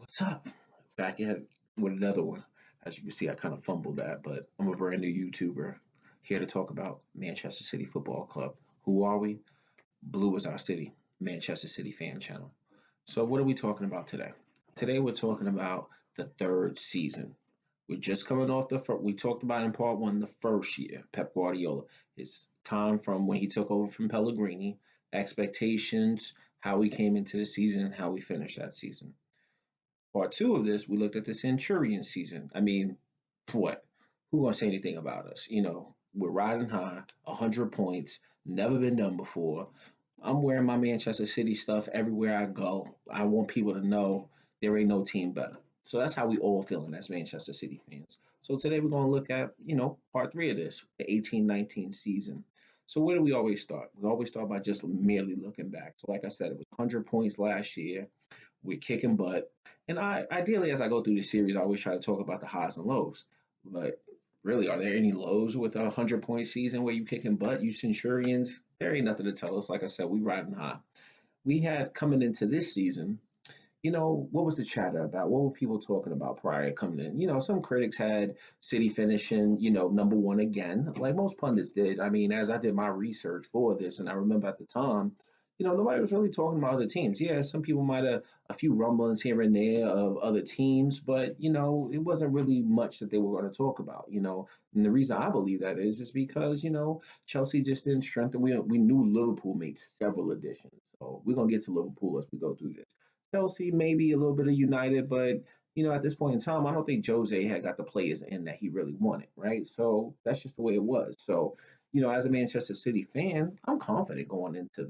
What's up? Back at with another one. As you can see, I kind of fumbled that, but I'm a brand new YouTuber here to talk about Manchester City Football Club. Who are we? Blue is our city, Manchester City fan channel. So, what are we talking about today? Today, we're talking about the third season. We're just coming off we talked about in part one the first year, Pep Guardiola, his time from when he took over from Pellegrini, expectations, how we came into the season, and how we finished that season. Part two of this, we looked at the Centurion season. I mean, what? Who gonna say anything about us? We're riding high, 100 points, never been done before. I'm wearing my Manchester City stuff everywhere I go. I want people to know there ain't no team better. So that's how we all feeling as Manchester City fans. So today we're gonna look at, part three of this, the 18-19 season. So where do we always start? We always start by just merely looking back. So like I said, it was 100 points last year. We're kicking butt. And ideally, as I go through the series, I always try to talk about the highs and lows. But really, are there any lows with a 100-point season where you kicking butt? You Centurions, there ain't nothing to tell us. Like I said, we riding high. We had coming into this season, what was the chatter about? What were people talking about prior to coming in? Some critics had City finishing, number one again, like most pundits did. I mean, as I did my research for this, and I remember at the time, nobody was really talking about other teams. Yeah, some people might have a few rumblings here and there of other teams, but it wasn't really much that they were going to talk about. And the reason I believe that is just because Chelsea just didn't strengthen. We knew Liverpool made several additions, so we're gonna get to Liverpool as we go through this. Chelsea, maybe a little bit of United, but at this point in time, I don't think Jose had got the players in that he really wanted, right? So that's just the way it was. So, as a Manchester City fan, I'm confident going into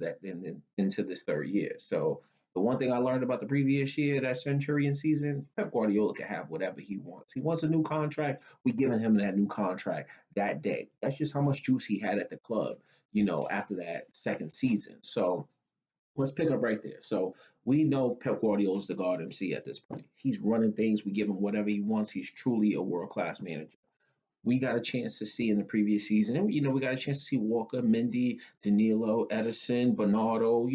into this third year. So the one thing I learned about the previous year, that Centurion season, Pep Guardiola can have whatever he wants. He wants a new contract. We giving him that new contract that day. That's just how much juice he had at the club, after that second season. So let's pick up right there. So we know Pep Guardiola is the God MC at this point. He's running things. We give him whatever he wants. He's truly a world class manager. We got a chance to see in the previous season. And, we got a chance to see Walker, Mendy, Danilo, Edison, Bernardo.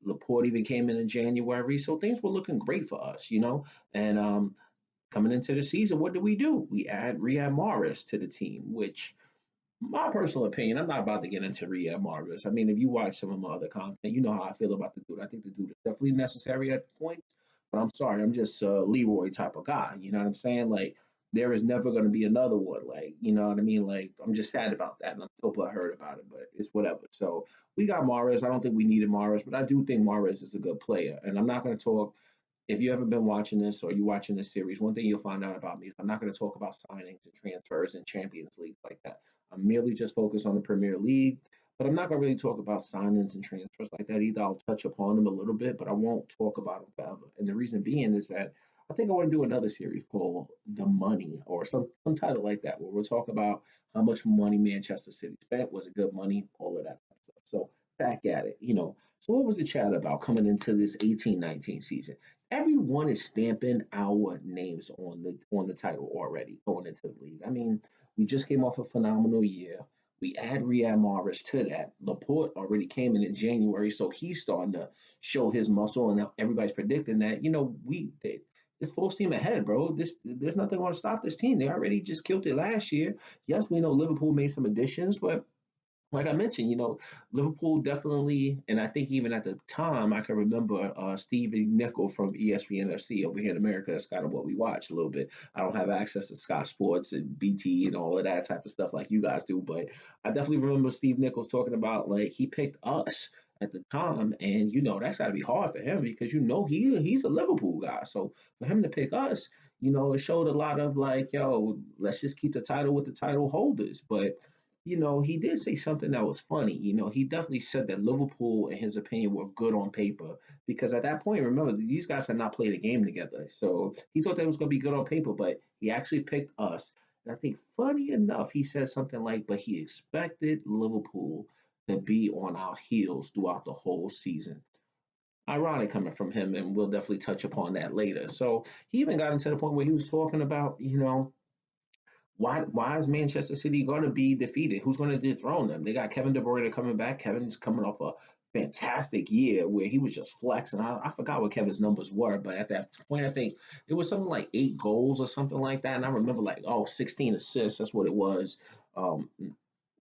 Laporte even came in January. So things were looking great for us. And coming into the season, what do? We add Riyad Mahrez to the team, which my personal opinion, I'm not about to get into Riyad Mahrez. I mean, if you watch some of my other content, you know how I feel about the dude. I think the dude is definitely necessary at points, but I'm sorry, I'm just a Leroy type of guy. You know what I'm saying? Like, there is never going to be another one. Like, you know what I mean? Like, I'm just sad about that, and I'm still butthurt about it, but it's whatever. So we got Mahrez. I don't think we needed Mahrez, but I do think Mahrez is a good player, and I'm not going to talk. If you haven't been watching this or you watching this series, one thing you'll find out about me is I'm not going to talk about signings and transfers and Champions League like that. I'm merely just focused on the Premier League, but I'm not going to really talk about signings and transfers like that either. I'll touch upon them a little bit, but I won't talk about them forever. And the reason being is that I think I want to do another series called The Money or some title like that, where we'll talk about how much money Manchester City spent, was it good money, all of that type of stuff. So back at it. So what was the chat about coming into this 18-19 season? Everyone is stamping our names on the title already going into the league. I mean, we just came off a phenomenal year. We add Riyad Mahrez to that. Laporte already came in January, so he's starting to show his muscle, and everybody's predicting that. It's full steam ahead, bro. There's nothing going to stop this team. They already just killed it last year. Yes, we know Liverpool made some additions, but like I mentioned, Liverpool definitely, and I think even at the time, I can remember Stevie Nickel from ESPN FC over here in America. That's kind of what we watch a little bit. I don't have access to Sky Sports and BT and all of that type of stuff like you guys do, but I definitely remember Steve Nichols talking about like he picked us at the time, and that's got to be hard for him because he's a Liverpool guy. So for him to pick us, it showed a lot of like, yo, let's just keep the title with the title holders, but he did say something that was funny. He definitely said that Liverpool, in his opinion, were good on paper because at that point, remember, these guys had not played a game together. So he thought that was going to be good on paper, but he actually picked us. And I think, funny enough, he said something like, but he expected Liverpool to be on our heels throughout the whole season. Ironic coming from him, and we'll definitely touch upon that later. So he even got into the point where he was talking about, why is Manchester City going to be defeated? Who's going to dethrone them? They got Kevin De Bruyne coming back. Kevin's coming off a fantastic year where he was just flexing. I forgot what Kevin's numbers were, but at that point, I think it was something like 8 goals or something like that. And I remember like, oh, 16 assists. That's what it was. Um,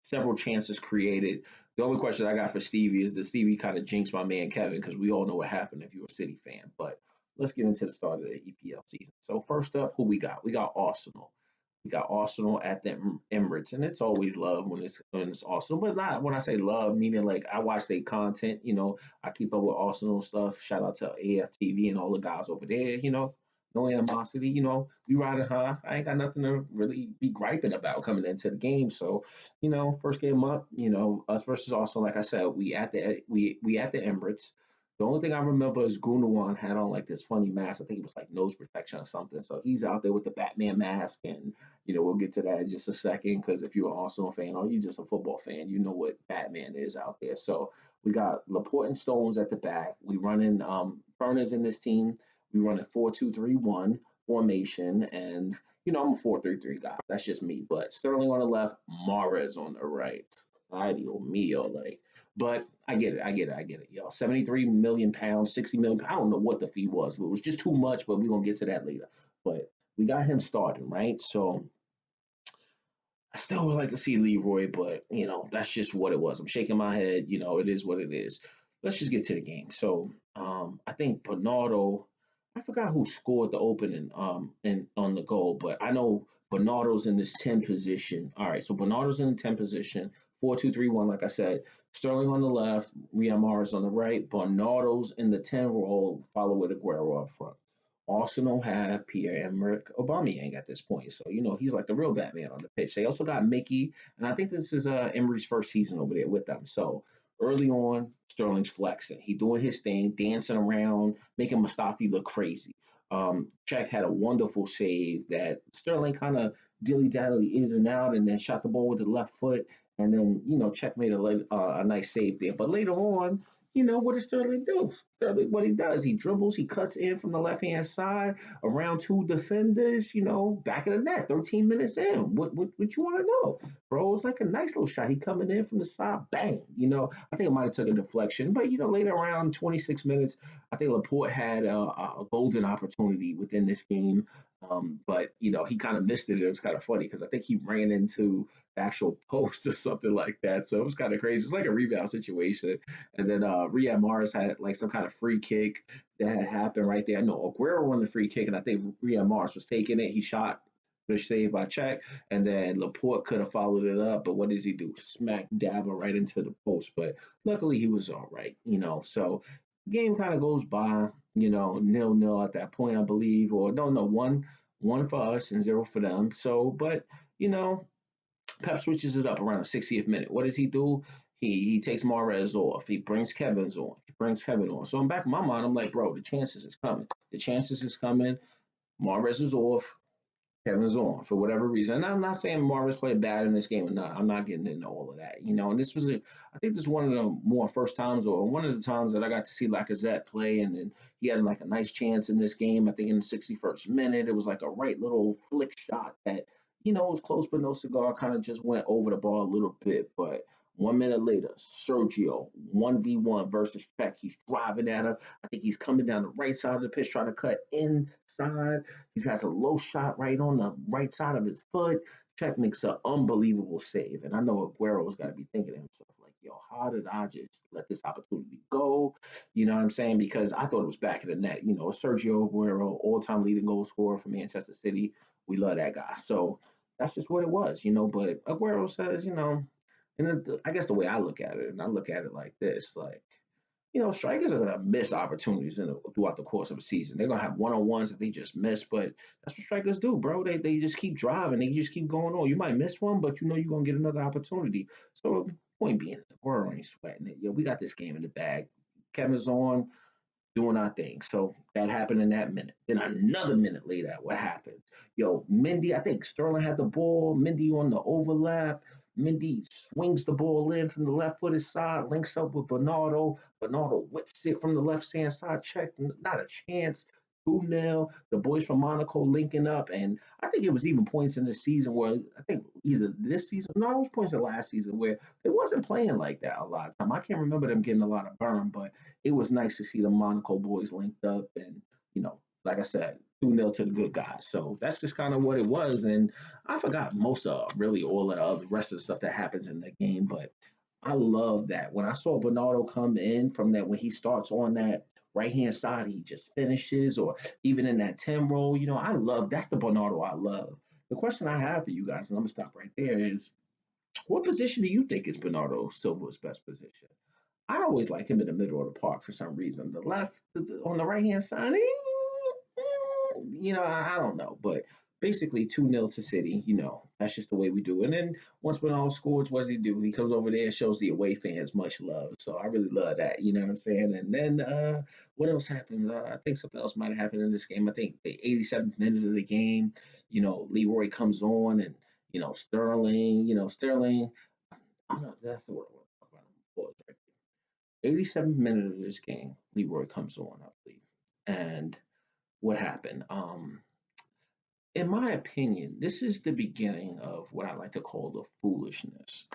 Several chances created. The only question I got for Stevie is that Stevie kind of jinxed my man Kevin because we all know what happened if you're a City fan. But let's get into the start of the EPL season. So first up, who we got? We got Arsenal. We got Arsenal at the Emirates, and it's always love when it's Arsenal. But not when I say love, meaning like I watch their content. I keep up with Arsenal stuff. Shout out to AFTV and all the guys over there. No animosity. We riding high. I ain't got nothing to really be griping about coming into the game. So, first game up, us versus Arsenal. Like I said, we at the Emirates. The only thing I remember is Gundogan had on like this funny mask. I think it was like nose protection or something. So he's out there with the Batman mask, and we'll get to that in just a second. Because if you're an Arsenal fan or you're just a football fan, you know what Batman is out there. So we got Laporte and Stones at the back. We running Furness in this team. We run a 4-2-3-1 formation, and I'm a 4-3-3 guy. That's just me. But Sterling on the left, Mahrez on the right. Ideal mio, like. But I get it. I get it. I get it. Yo, 73 million pounds, 60 million. I don't know what the fee was, but it was just too much. But we're gonna get to that later. But we got him starting, right? So I still would like to see Leroy, but that's just what it was. I'm shaking my head. It is what it is. Let's just get to the game. So I think Bernardo. I forgot who scored the opening and on the goal, but I know Bernardo's in this 10 position. All right, so Bernardo's in the 10 position, 4-2-3-1, like I said. Sterling on the left, Riyad Mahrez on the right. Bernardo's in the 10 role, followed with Aguero up front. Arsenal have Pierre-Emerick Aubameyang at this point. So, he's like the real Batman on the pitch. They also got Mickey, and I think this is Emery's first season over there with them. So early on, Sterling's flexing. He doing his thing, dancing around, making Mustafi look crazy. Czech had a wonderful save that Sterling kind of dilly-dally in and out and then shot the ball with the left foot. And then, Czech made a nice save there. But later on, what does Sterling do? Sterling, what he does, he dribbles, he cuts in from the left hand side around two defenders, back of the net, 13 minutes in. What you want to know? Bro, it's like a nice little shot. He coming in from the side, bang. I think it might have took a deflection, but later around 26 minutes, I think Laporte had a golden opportunity within this game. But he kind of missed it. It was kind of funny because I think he ran into the actual post or something like that. So it was kind of crazy. It's like a rebound situation. And then Riyad Mahrez had like some kind of free kick that had happened right there. No, Aguero won the free kick, and I think Riyad Mahrez was taking it. He shot the save by Czech, and then Laporte could have followed it up. But what does he do? Smack Dabber right into the post. But luckily he was all right, So the game kind of goes by, 0-0 at that point, I believe, or no, 1 for us and 0 for them. So, but you know, Pep switches it up around the 60th minute. What does he do? He takes Mahrez off. He brings Kevin's on. He brings Kevin on. So in back of my mind, I'm like, bro, the chances is coming. The chances is coming. Mahrez is off. Kevin's on for whatever reason. And I'm not saying Marvin's played bad in this game or not. I'm not getting into all of that, And this was, I think this is one of the more first times, or one of the times that I got to see Lacazette play, and then he had like a nice chance in this game. I think in the 61st minute, it was like a right little flick shot that, it was close but no cigar. Kind of just went over the ball a little bit, but. 1 minute later, Sergio, 1v1 versus Peck. He's driving at him. I think he's coming down the right side of the pitch, trying to cut inside. He has a low shot right on the right side of his foot. Czech makes an unbelievable save. And I know Aguero's got to be thinking to himself, like, yo, how did I just let this opportunity go? You know what I'm saying? Because I thought it was back of the net. Sergio Aguero, all time leading goal scorer for Manchester City. We love that guy. So that's just what it was, But Aguero says, and I guess the way I look at it, and I look at it like this, like, strikers are gonna miss opportunities throughout the course of a season. They're gonna have one on ones that they just miss, but that's what strikers do, bro. They just keep driving, they just keep going on. You might miss one, but you're gonna get another opportunity. So point being, the world ain't sweating it. We got this game in the bag. Kevin's on, doing our thing. So that happened in that minute. Then another minute later, what happens? Yo, Mendy, I think Sterling had the ball. Mendy on the overlap. Mendy swings the ball in from the left footed side, links up with Bernardo. Bernardo whips it from the left hand side. Check, not a chance. 2-0. The boys from Monaco linking up, and I think it was even points in the season where I think either this season, no, it was points in last season where they wasn't playing like that a lot of time. I can't remember them getting a lot of burn, but it was nice to see the Monaco boys linked up, and like I said, 2-0 to the good guys. So that's just kind of what it was, and I forgot most of really all of the other rest of the stuff that happens in the game, but I love that. When I saw Bernardo come in from that, when he starts on that right hand side, he just finishes, or even in that 10 roll, I love that's the Bernardo I love. The question I have for you guys, and I'm gonna stop right there, is what position do you think is Bernardo Silva's best position? I always like him in the middle of the park for some reason. The left on the right hand side, I don't know, but basically 2-0 to City. That's just the way we do. And then once Bernardo scores, what does he do? He comes over there and shows the away fans much love. So I really love that. You know what I'm saying? And then what else happens? I think something else might have happened in this game. I think the 87th minute of the game, Leroy comes on and Sterling. I don't know. That's the word I want to talk about. Pause right there. 87th minute of this game, Leroy comes on, I believe. And what happened? In my opinion, this is the beginning of what I like to call the foolishness.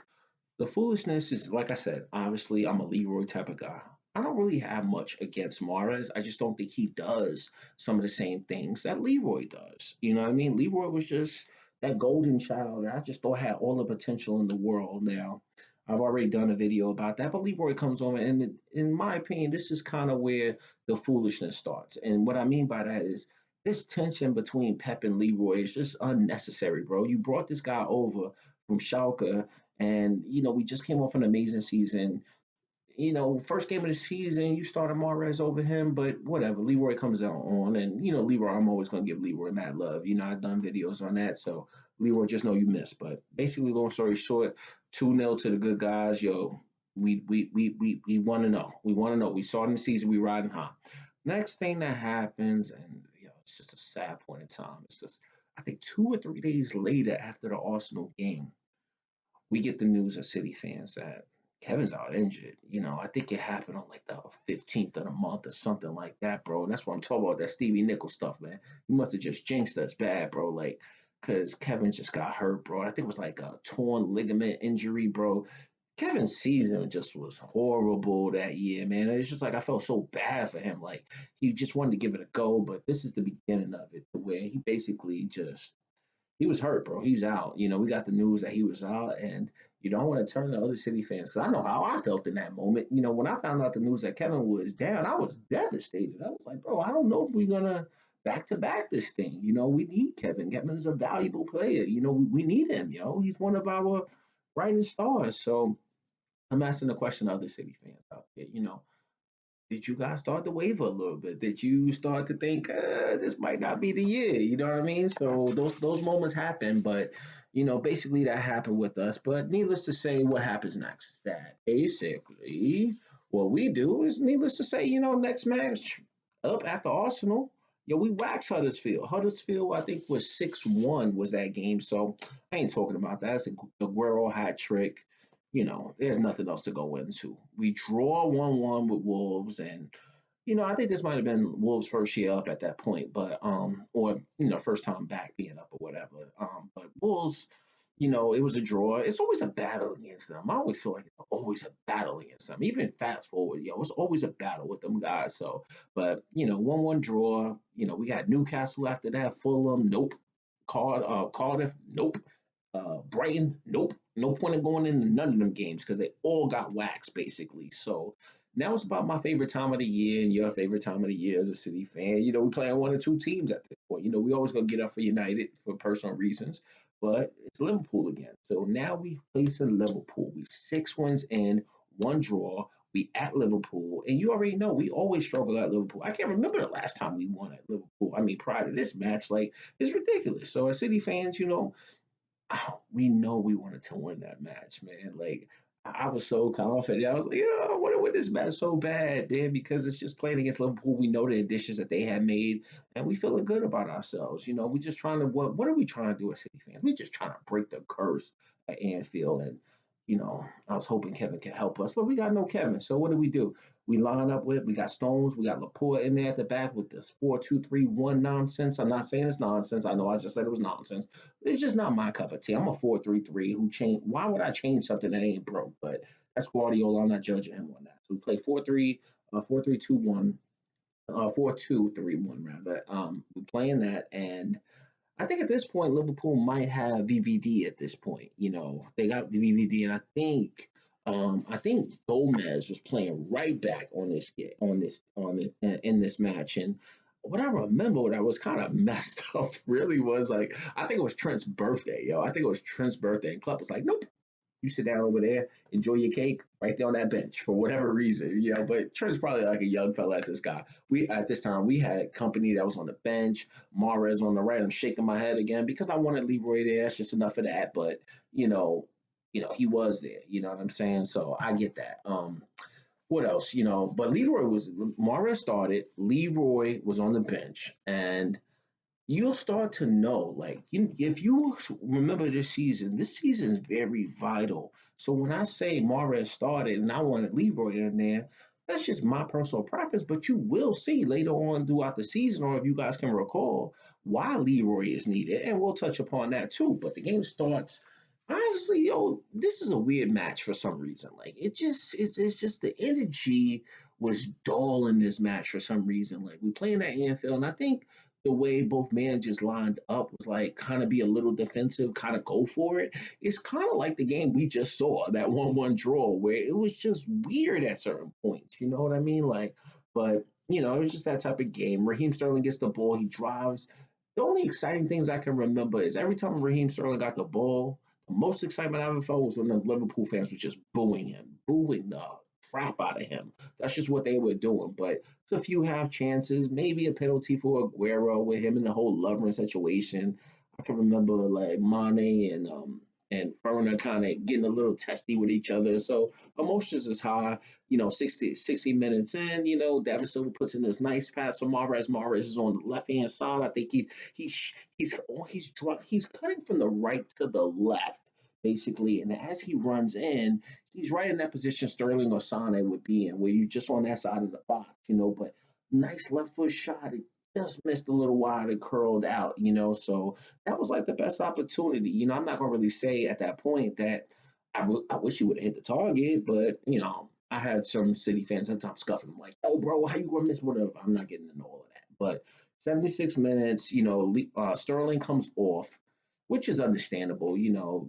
The foolishness is, like I said, obviously, I'm a Leroy type of guy. I don't really have much against Mares. I just don't think he does some of the same things that Leroy does. You know what I mean? Leroy was just that golden child that I just thought had all the potential in the world. Now, I've already done a video about that, but Leroy comes on, and in my opinion, this is kind of where the foolishness starts. And what I mean by that is this tension between Pep and Leroy is just unnecessary, bro. You brought this guy over from Schalke, and we just came off an amazing season. First game of the season, you started Mares over him, but whatever. Leroy comes out on, and Leroy, I'm always gonna give Leroy mad love. I've done videos on that, so Leroy, just know you missed. But basically, long story short, 2-0 to the good guys. Yo, we want to know. We want to know. We starting the season, we riding high. Next thing that happens, and it's just a sad point in time. It's just I think 2 or 3 days later after the Arsenal game, we get the news as City fans that Kevin's out injured. I think it happened on like the 15th of the month or something like that, bro. And that's what I'm talking about, that Stevie Nickel stuff, man. He must have just jinxed us bad, bro. Like, because Kevin just got hurt, bro. I think it was like a torn ligament injury, bro. Kevin's season just was horrible that year, man. It's just like I felt so bad for him. Like, he just wanted to give it a go, but this is the beginning of it, where he basically just he was hurt, bro. He's out. We got the news that he was out, and you don't want to turn to other City fans because I know how I felt in that moment. When I found out the news that Kevin was down, I was devastated. I was like, bro, I don't know if we're gonna back to back this thing. We need Kevin. Kevin's a valuable player. We need him. He's one of our brightest stars. So I'm asking the question to other City fans out there. Did you guys start to waver a little bit? Did you start to think this might not be the year? You know what I mean? So those moments happen, but basically that happened with us. But needless to say, what happens next is that basically what we do is, needless to say, next match up after Arsenal, we wax Huddersfield. Huddersfield, I think, was 6-1 was that game. So I ain't talking about that. It's a Aguero hat trick. There's nothing else to go into. We draw 1-1 with Wolves, and I think this might have been Wolves' first year up at that point, but or first time back being up or whatever. But Wolves, it was a draw. It's always a battle against them. I always feel like it's always a battle against them. Even fast forward, it's always a battle with them guys. So, but 1-1 draw. We got Newcastle after that. Fulham, nope. Cardiff, nope. Brighton, nope. No point in going into none of them games because they all got waxed basically. So now it's about my favorite time of the year and your favorite time of the year as a City fan. We playing one or two teams at this point. We always gonna get up for United for personal reasons, but it's Liverpool again. So now we face in Liverpool. We 6 wins in, one draw. We at Liverpool, and you already know we always struggle at Liverpool. I can't remember the last time we won at Liverpool. I mean, prior to this match, like it's ridiculous. So as City fans, we know we wanted to win that match, man. Like I was so confident. I was like, yeah, I want to win this match so bad, man, because it's just playing against Liverpool. We know the additions that they had made, and we feeling good about ourselves. We just trying to what are we trying to do as City fans? We just trying to break the curse at Anfield, and I was hoping Kevin could help us, but we got no Kevin. So what do? we line up with. We got Stones, we got Laporte in there at the back with this 4-2-3-1 nonsense. I'm not saying it's nonsense. I know I just said it was nonsense. It's just not my cup of tea. I'm a 4-3-3 who change. Why would I change something that ain't broke? But that's Guardiola. I'm not judging him on that. So we play 4-3, 4-3-2-1, 4-2-3-1 rather. We're playing that, and I think at this point Liverpool might have VVD at this point. They got the VVD, and I think Gomez was playing right back on this in this match. And what I remember that was kind of messed up really was like I think it was Trent's birthday, yo. I think it was Trent's birthday, and Klopp was like, "Nope, you sit down over there, enjoy your cake right there on that bench for whatever reason. But Trent's probably like a young fella at this guy. We at this time we had company that was on the bench, Mahrez on the right. I'm shaking my head again because I wanted Leroy there. That's just enough of that. But you know, he was there. You know what I'm saying? So I get that. What else? But Leroy was Mahrez started. Leroy was on the bench, and you'll start to know, like, if you remember this season is very vital. So when I say Mahrez started and I wanted Leroy in there, that's just my personal preference. But you will see later on throughout the season, or if you guys can recall, why Leroy is needed, and we'll touch upon that too. But the game starts. Honestly, this is a weird match for some reason. Like it's just the energy was dull in this match for some reason. Like we playing at Anfield, and I think the way both managers lined up was like kind of be a little defensive, kind of go for it. It's kind of like the game we just saw, that 1-1 draw, where it was just weird at certain points. You know what I mean? Like, but it was just that type of game. Raheem Sterling gets the ball, he drives. The only exciting things I can remember is every time Raheem Sterling got the ball, the most excitement I ever felt was when the Liverpool fans were just booing him, booing the crap out of him. That's just what they were doing. But it's a few half chances, maybe a penalty for Aguero with him in the whole Lovren situation. I can remember like Mane and Ferner kind of getting a little testy with each other. So emotions is high. 60 minutes in, David Silva puts in this nice pass for Mahrez. Mahrez is on the left hand side. I think he's cutting from the right to the left basically. And as he runs in, he's right in that position Sterling or Sane would be in, where you're just on that side of the box. But nice left foot shot. It just missed a little wide and curled out. So that was like the best opportunity. I'm not going to really say at that point that I wish he would have hit the target, but, I had some City fans at the time scuffing. I'm like, oh, bro, how you going to miss whatever? I'm not getting into all of that. But 76 minutes, Sterling comes off, which is understandable.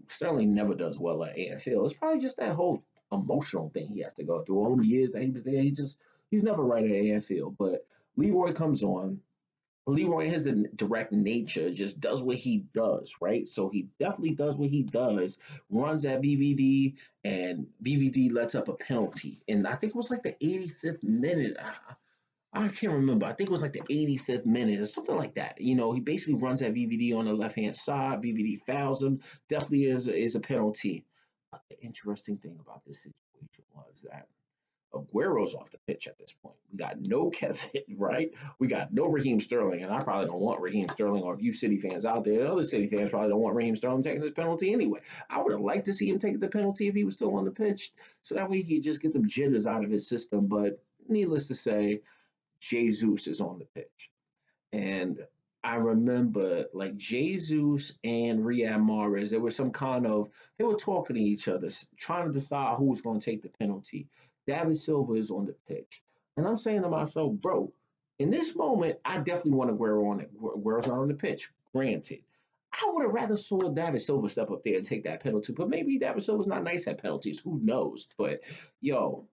Sterling never does well at Anfield. It's probably just that whole emotional thing he has to go through. All the years that he was there, he's never right at Anfield. But Leroy comes on. Leroy has a direct nature, just does what he does, right? So he definitely does what he does, runs at VVD, and VVD lets up a penalty. And I think it was like the 85th minute. I can't remember. I think it was like the 85th minute or something like that. He basically runs at VVD on the left hand side. VVD fouls him. Definitely is a penalty. But the interesting thing about this situation was that Aguero's off the pitch at this point. We got no Kevin, right? We got no Raheem Sterling, and I probably don't want Raheem Sterling, or if you City fans out there, other City fans probably don't want Raheem Sterling taking this penalty anyway. I would have liked to see him take the penalty if he was still on the pitch, so that way he could just get them jitters out of his system. But needless to say, Jesus is on the pitch. And I remember like Jesus and Riyad Mahrez, there was some kind of, they were talking to each other, trying to decide who was going to take the penalty. David Silva is on the pitch. And I'm saying to myself, bro, in this moment, I definitely want Aguero on it. Aguero's not on the pitch, granted. I would have rather saw David Silva step up there and take that penalty, but maybe David Silva's not nice at penalties. Who knows? But yo,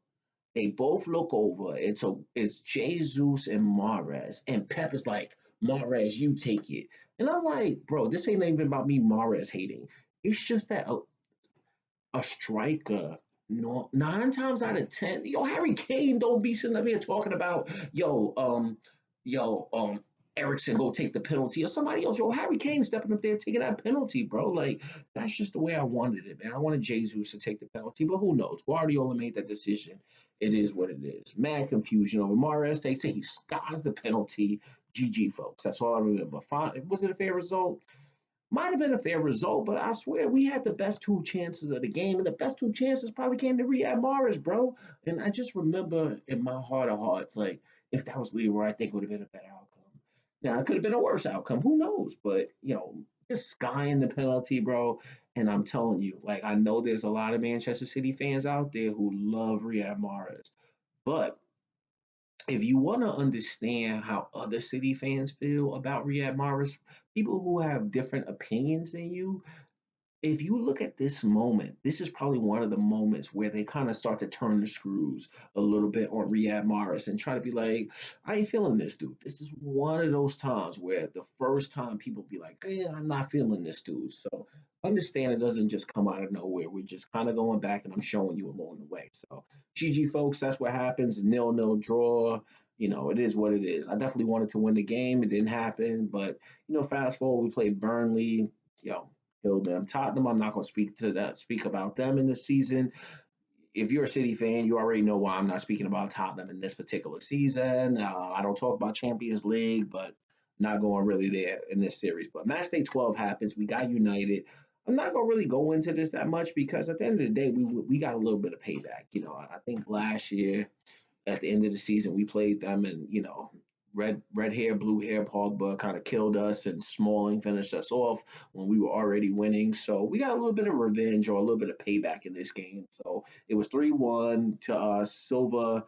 they both look over. It's Jesus and Mahrez, and Pep is like, Mahrez, you take it. And I'm like, bro, this ain't even about me Mahrez hating. It's just that a striker, no, 9 times out of 10, Harry Kane don't be sitting up here talking about, yo, Erickson go take the penalty or somebody else. Yo, Harry Kane stepping up there taking that penalty, bro. Like, that's just the way I wanted it, man. I wanted Jesus to take the penalty, but who knows? Guardiola made that decision. It is what it is. Mad confusion over Mahrez takes it. He skies the penalty. GG, folks. That's all I remember. Fine. Was it a fair result? Might have been a fair result, but I swear we had the best two chances of the game, and the best two chances probably came to Riyad Mahrez, bro. And I just remember in my heart of hearts, like if that was Leroy, I think it would have been a better outcome. Now it could have been a worse outcome, who knows? But just skying the penalty, bro. And I'm telling you, like I know there's a lot of Manchester City fans out there who love Riyad Mahrez, but if you want to understand how other City fans feel about Riyad Mahrez, people who have different opinions than you, if you look at this moment, this is probably one of the moments where they kind of start to turn the screws a little bit on Riyad Mahrez and try to be like, I ain't feeling this dude. This is one of those times where the first time people be like, yeah, I'm not feeling this dude. So understand it doesn't just come out of nowhere. We're just kind of going back and I'm showing you along the way. So GG folks, that's what happens. Nil-nil draw. It is what it is. I definitely wanted to win the game. It didn't happen, but fast forward, we played Burnley. Yo, killed them. Tottenham, I'm not going to speak about them in this season. If you're a City fan, you already know why I'm not speaking about Tottenham in this particular season. I don't talk about Champions League, but not going really there in this series. But match day 12 happens. We got United. I'm not going to really go into this that much because at the end of the day, we got a little bit of payback. I think last year at the end of the season, we played them, and red hair, blue hair, Pogba kind of killed us, and Smalling finished us off when we were already winning. So we got a little bit of revenge or a little bit of payback in this game. So it was 3-1 to us. Silva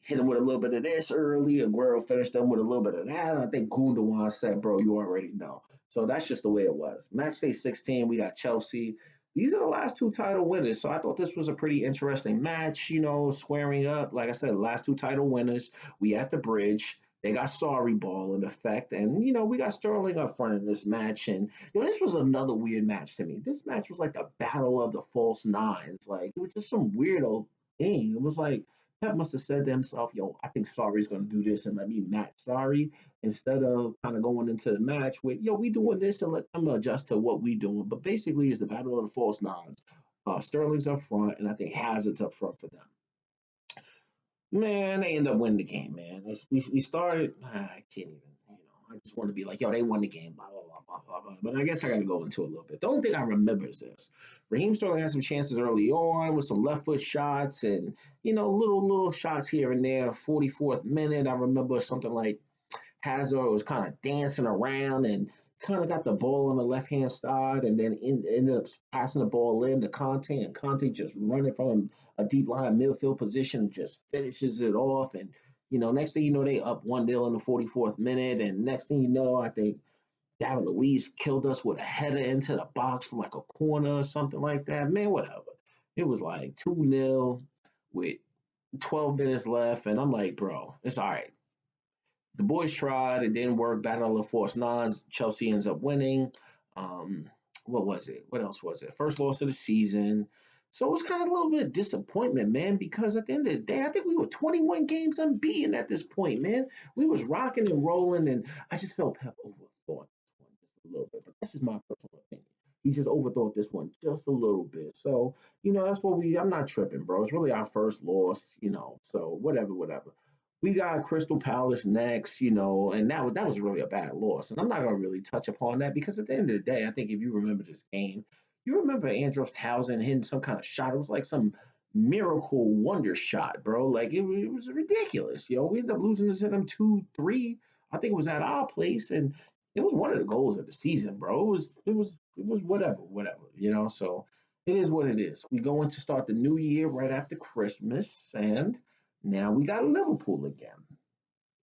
hit him with a little bit of this early. Aguero finished them with a little bit of that. And I think Gundogan said, bro, you already know. So that's just the way it was. Match day 16, we got Chelsea. These are the last two title winners. So I thought this was a pretty interesting match, squaring up. Like I said, last two title winners. We at the bridge. They got sorry ball in effect. And, we got Sterling up front in this match. And, this was another weird match to me. This match was like the battle of the false nines. Like, it was just some weirdo thing. It was like, Pep must have said to himself, yo, I think Sarri's going to do this and let me match Sarri instead of kind of going into the match with, yo, we doing this and let them adjust to what we doing. But basically, it's the battle of the false nines. Sterling's up front, and I think Hazard's up front for them. Man, they end up winning the game, man. We started, I can't even, I just want to be like, yo, they won the game, blah, blah, blah, blah, blah, blah. But I guess I got to go into it a little bit. The only thing I remember is this. Raheem Sterling had some chances early on with some left foot shots and, little shots here and there. 44th minute, I remember something like Hazard was kind of dancing around and kind of got the ball on the left hand side and then ended up passing the ball in to Conte, and Conte just running from a deep line midfield position just finishes it off. And, next thing you know, they up 1-0 in the 44th minute. And next thing you know, I think David Luiz killed us with a header into the box from like a corner or something like that. Man, whatever. It was like 2-0 with 12 minutes left. And I'm like, bro, it's all right. The boys tried, it didn't work. Battle of Force Nines, Chelsea ends up winning. Um, what was it? What else was it? First loss of the season. So it was kind of a little bit of disappointment, man, because at the end of the day, I think we were 21 games unbeaten at this point, man. We was rocking and rolling, and I just felt Pep overthought this one just a little bit. But that's just my personal opinion. He just overthought this one just a little bit. So, that's what I'm not tripping, bro. It's really our first loss, so whatever, whatever. We got Crystal Palace next, and that was really a bad loss. And I'm not gonna really touch upon that because at the end of the day, I think if you remember this game, you remember Andros Townsend hitting some kind of shot. It was like some miracle wonder shot, bro. Like it was ridiculous. We ended up losing to them 2-3. I think it was at our place, and it was one of the goals of the season, bro. It was whatever, whatever. So it is what it is. We going to start the new year right after Christmas, and now we got Liverpool again.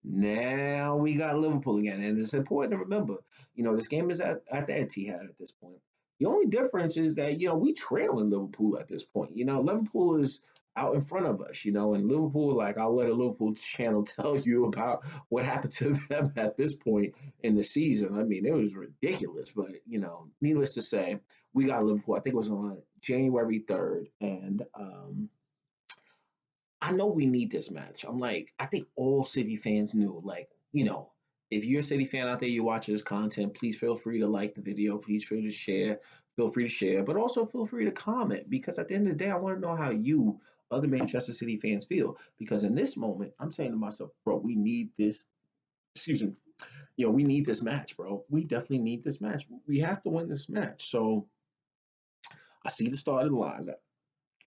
Now we got Liverpool again. And it's important to remember, this game is at the Etihad at this point. The only difference is that, we trailing Liverpool at this point. Liverpool is out in front of us, and Liverpool, like I'll let a Liverpool channel tell you about what happened to them at this point in the season. I mean, it was ridiculous, but needless to say, we got Liverpool. I think it was on January 3rd, and I know we need this match. I'm like, I think all City fans knew. Like, if you're a City fan out there, you watch this content, please feel free to like the video. Please feel free to share, but also feel free to comment because at the end of the day, I want to know how you, other Manchester City fans, feel. Because in this moment, I'm saying to myself, bro, we need this. Excuse me. we need this match, bro. We definitely need this match. We have to win this match. So I see the starting lineup.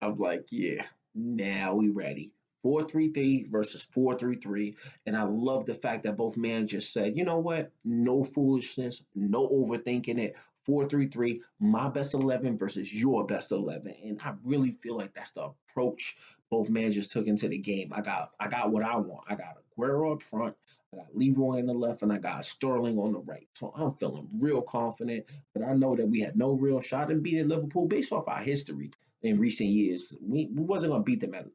I'm like, yeah, now we ready. 4-3-3 versus 4-3-3. And I love the fact that both managers said, you know what? No foolishness, no overthinking it. 4-3-3, my best 11 versus your best 11. And I really feel like that's the approach both managers took into the game. I got what I want. I got Aguero up front, I got Leroy on the left, and I got Sterling on the right. So I'm feeling real confident. But I know that we had no real shot in beating Liverpool based off our history in recent years. We wasn't gonna beat them at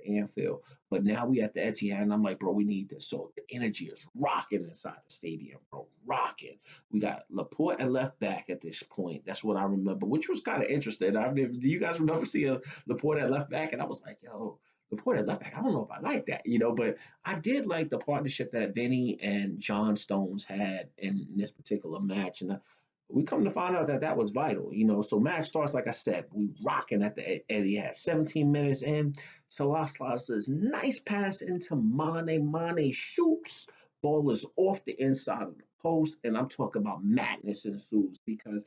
Anfield, but now we at the Etihad, and I'm like, bro, we need this. So the energy is rocking inside the stadium, bro, rocking. We got Laporte at left back at this point. That's what I remember, which was kind of interesting. Do you guys remember seeing Laporte at left back? And I was like, yo. Laporte at left back. I don't know if I like that, but I did like the partnership that Vinny and John Stones had in this particular match, and we come to find out that that was vital. So match starts, like I said, we rocking at the Eddie had 17 minutes in. Salah says nice pass into Mane. Mane shoots. Ball is off the inside of the post, and I'm talking about madness ensues because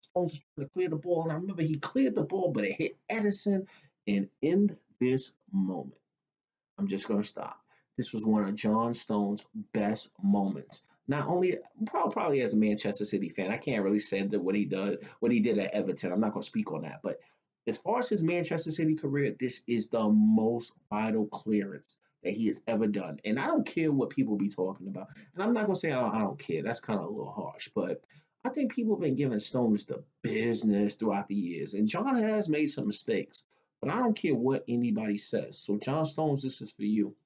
Stones was trying to clear the ball, and I remember he cleared the ball, but it hit Edison. And in this moment, I'm just going to stop. This was one of John Stone's best moments. Not only probably as a Manchester City fan, I can't really say that what he did at Everton. I'm not going to speak on that, but as far as his Manchester City career, this is the most vital clearance that he has ever done. And I don't care what people be talking about. And I'm not going to say I don't care. That's kind of a little harsh, but I think people have been giving Stones the business throughout the years. And John has made some mistakes. But I don't care what anybody says. So, John Stones, this is for you.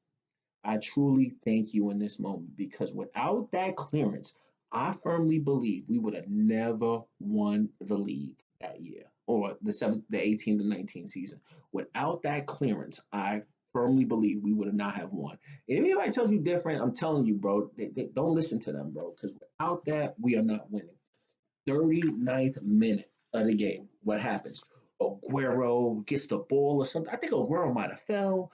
I truly thank you in this moment because without that clearance, I firmly believe we would have never won the league that year or the 18 to 19 season. Without that clearance, I firmly believe we would have not have won. And if anybody tells you different, I'm telling you, bro, they don't listen to them, bro, because without that, we are not winning. 39th minute of the game. What happens? Aguero gets the ball or something. I think Aguero might have fell.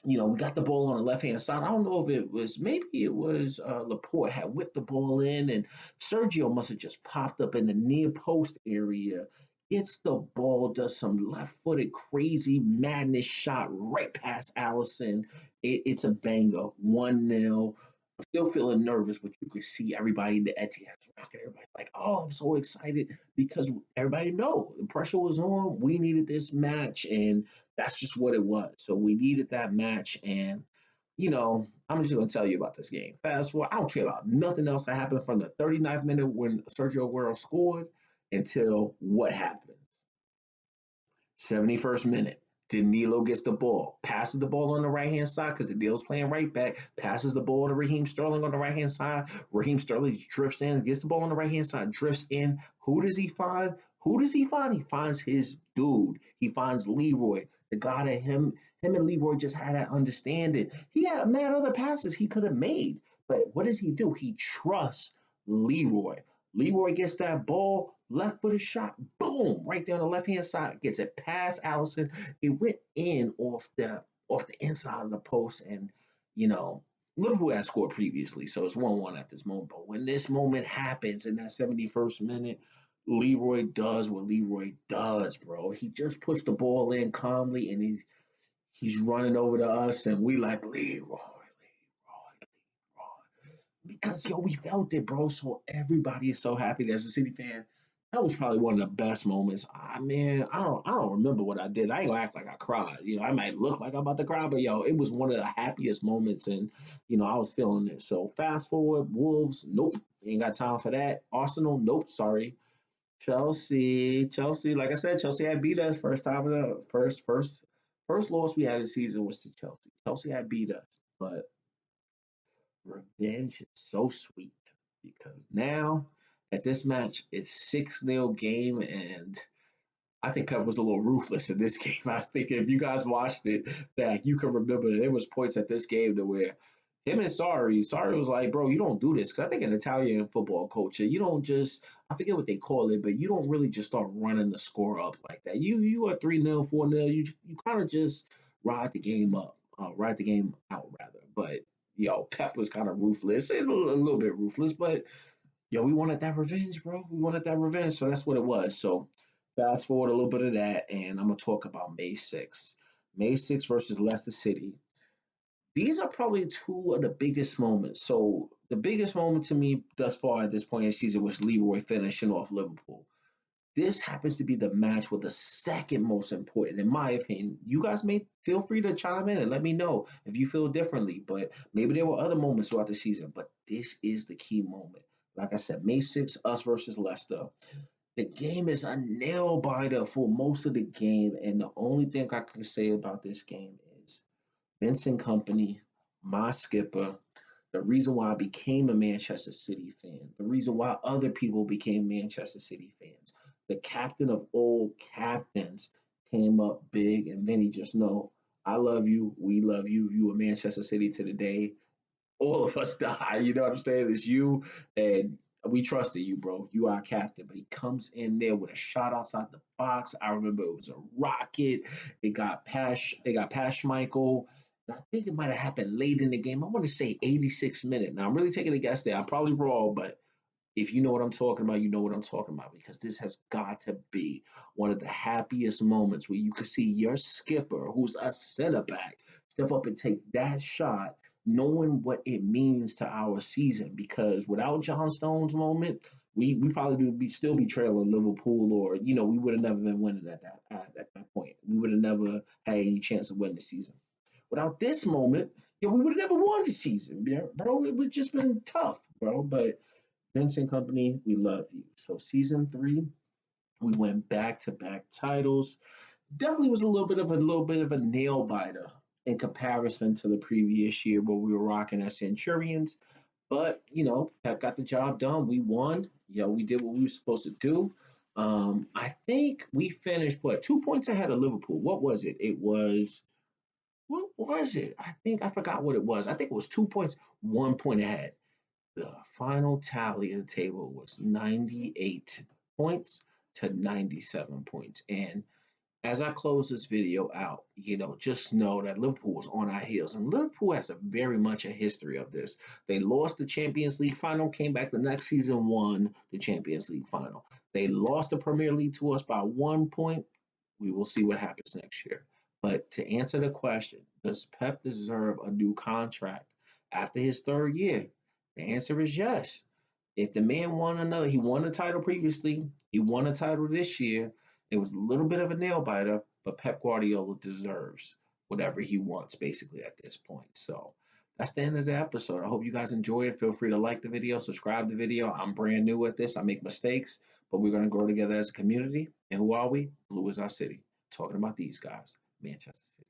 We got the ball on the left hand side. I don't know if maybe it was Laporte had whipped the ball in, and Sergio must have just popped up in the near post area, gets the ball, does some left footed crazy madness shot right past Allison. It's a banger, 1-0. I'm still feeling nervous, but you could see everybody in the Etihad rocking. Everybody like, oh, I'm so excited because everybody know the pressure was on. We needed this match, and that's just what it was. So we needed that match, and I'm just gonna tell you about this game. Fast forward, I don't care about nothing else that happened from the 39th minute when Sergio Aguero scored until what happened. 71st minute. Danilo gets the ball, passes the ball on the right hand side because Danilo's playing right back, passes the ball to Raheem Sterling on the right hand side. Raheem Sterling drifts in, gets the ball on the right hand side, drifts in. Who does he find? Who does he find? He finds his dude. He finds Leroy, the guy that him and Leroy just had that understanding. He had mad other passes he could have made, but what does he do? He trusts Leroy. Leroy gets that ball, left footed shot, boom, right there on the left hand side, gets it past Allison. It went in off the inside of the post, and you know Liverpool had scored previously, so it's 1-1 at this moment. But when this moment happens in that 71st minute, Leroy does what Leroy does, bro. He just puts the ball in calmly, and he's running over to us, and we like Leroy, because we felt it, bro. So everybody is so happy as a City fan. That was probably one of the best moments. I don't remember what I did. I ain't gonna act like I cried. I might look like I'm about to cry, but it was one of the happiest moments, and I was feeling it. So fast forward, Wolves, nope, ain't got time for that. Arsenal, nope, sorry. Chelsea, like I said, Chelsea had beat us first time of the first loss we had this season was to Chelsea. Chelsea had beat us, but revenge is so sweet because now at this match it's 6-0 game, and I think Pep was a little ruthless in this game. I think if you guys watched it, that you can remember there was points at this game to where him and Sorry was like, bro, you don't do this. Because I think an Italian football culture, you don't just, I forget what they call it, but you don't really just start running the score up like that. You are 3-0, 4-0, you kind of just ride the game out rather. But Pep was kind of ruthless, a little bit ruthless, but we wanted that revenge, bro. We wanted that revenge, so that's what it was. So fast forward a little bit of that, and I'm gonna talk about May 6th. May 6th versus Leicester City. These are probably two of the biggest moments. So the biggest moment to me thus far at this point in the season was Leroy finishing off Liverpool. This happens to be the match with the second most important, in my opinion. You guys may feel free to chime in and let me know if you feel differently, but maybe there were other moments throughout the season, but this is the key moment. Like I said, May 6th, us versus Leicester. The game is a nail biter for most of the game, and the only thing I can say about this game is Vincent Company, my skipper, the reason why I became a Manchester City fan, the reason why other people became Manchester City fans. The captain of all captains came up big, and then he just know, I love you, we love you, you are Manchester City to the day all of us die. You know what I'm saying? It's you, and we trusted you, bro. You are our captain. But he comes in there with a shot outside the box. I remember it was a rocket. It got past Schmeichel. And I think it might have happened late in the game. I want to say 86 minute. Now I'm really taking a guess there. I'm probably wrong, but if you know what I'm talking about, you know what I'm talking about because this has got to be one of the happiest moments where you can see your skipper, who's a center back, step up and take that shot, knowing what it means to our season. Because without John Stone's moment, we probably would still be trailing Liverpool, or we would have never been winning at that point. We would have never had any chance of winning the season. Without this moment, we would have never won the season, yeah, bro. It would just been tough, bro. But Vincent Company, we love you. So season 3, we went back to back titles. Definitely was a little bit of a nail biter in comparison to the previous year where we were rocking as Centurions. But Pep got the job done. We won. We did what we were supposed to do. I think we finished 2 points ahead of Liverpool. What was it? What was it? I think I forgot what it was. I think it was 2 points, 1 point ahead. The final tally of the table was 98 points to 97 points. And as I close this video out, just know that Liverpool was on our heels. And Liverpool has a very much a history of this. They lost the Champions League final, came back the next season, won the Champions League final. They lost the Premier League to us by 1 point. We will see what happens next year. But to answer the question, does Pep deserve a new contract after his third year? The answer is yes. If the man he won a title previously, he won a title this year. It was a little bit of a nail biter, but Pep Guardiola deserves whatever he wants basically at this point. So that's the end of the episode. I hope you guys enjoy it. Feel free to like the video, subscribe to the video. I'm brand new at this. I make mistakes, but we're going to grow together as a community. And who are we? Blue is our city. Talking about these guys, Manchester City.